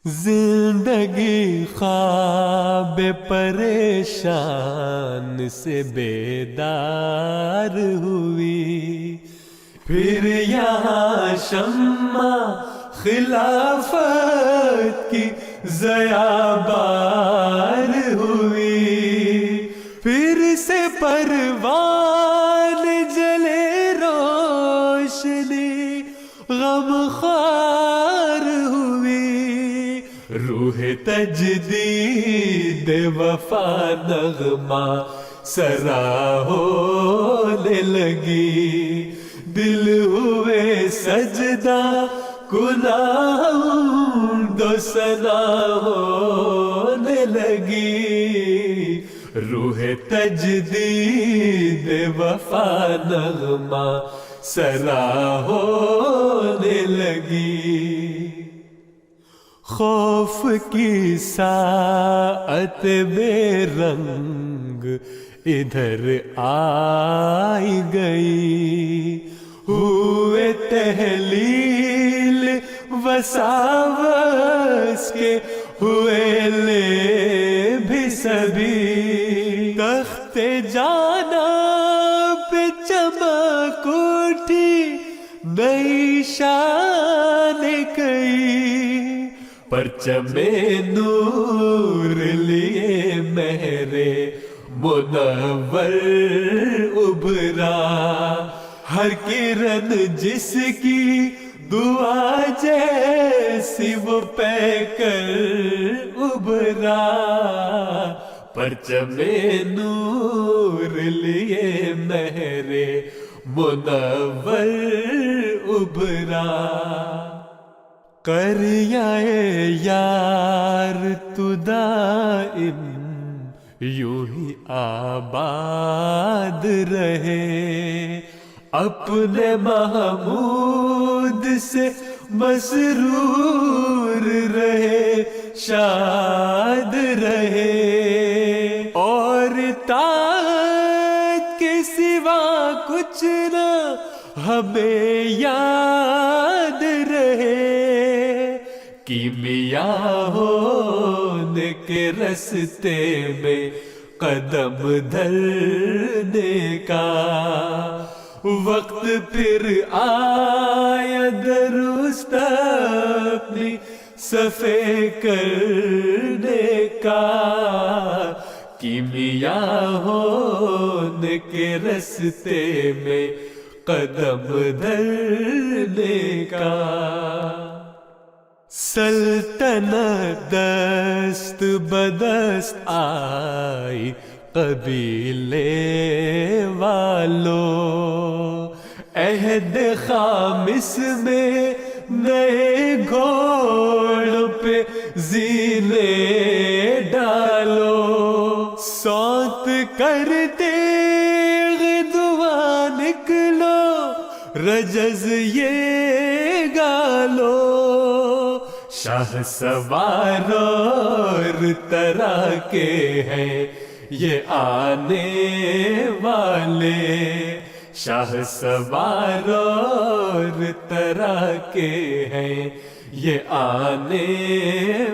زندگی خواب پریشان سے بیدار ہوئی، پھر یہاں شمع خلافت کی ضیاء بار ہوئی، پھر سے پروان جلے روشنی غمخوار ہوئی، روح تجدید وفا نغمہ سرا ہونے لگی، دل ہوئے سجدہ حمد و ثنا ہونے لگی، روح تجدید وفا نغمہ سرا ہونے لگی، خوف کی ساعت بے رنگ ادھر آئی گئی، ہوئے تحلیل وساوس کے ہوئے لے بھی سبھی، تخت جانا پہ چمک اٹھی نئی شان کئی، پرچم نور لیے مہر منور ابھرا، ہر کرن جس کی دعا جیسی وہ پہ کر ابھرا، پرچم نور لیے مہر منور ابھرا، قریۂ یار تو دائم یوں ہی آباد رہے، اپنے محمود سے مسرور رہے، شاد رہے، اور طاعت کے سوا کچھ نہ ہمیں یاد رہے، کیمیا ہونے کے رستے میں قدم دھرنے کا وقت پھر آیا، درست اپنی صفحے کرنے کا، کیمیا ہونے کے رستے میں قدم دھرنے کا، سلطنت دست بدست آئی قبیلے والوں، عہد خامس میں نئے گھوڑ پہ زینے ڈالو، سونت کرتے دعا نکلو، رجز یہ گالو، شاہ سوار اور طرح کے ہیں یہ آنے والے، شاہ سوار اور طرح کے ہیں یہ آنے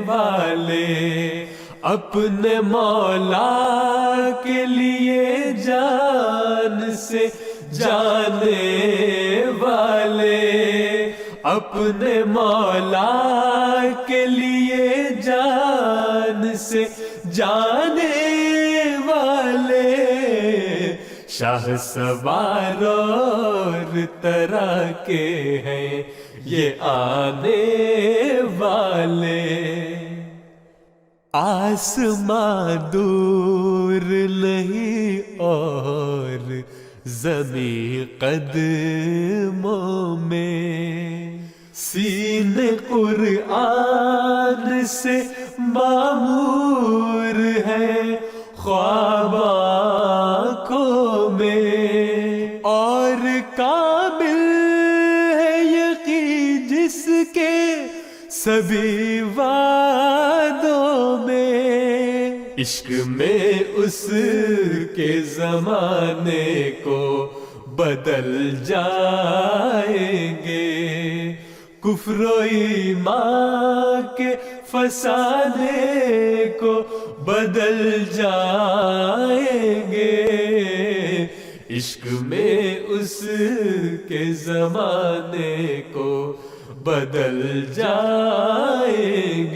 والے، اپنے مولا کے لیے جان سے جانے والے، اپنے مولا کے لیے جان سے جانے والے، شاہ سوار اور طرح کے ہیں یہ آنے والے، آسماں دور نہیں اور زمین قدموں میں، سینے قرآن سے معمور ہے خواب آنکھوں میں، اور کامل ہے یقین جس کے سبھی وعدوں میں، عشق میں اس کے زمانے کو بدل جائیں گے، کفر و ایمان کے فسانے کو بدل جائیں گے، عشق میں اس کے زمانے کو بدل جائیں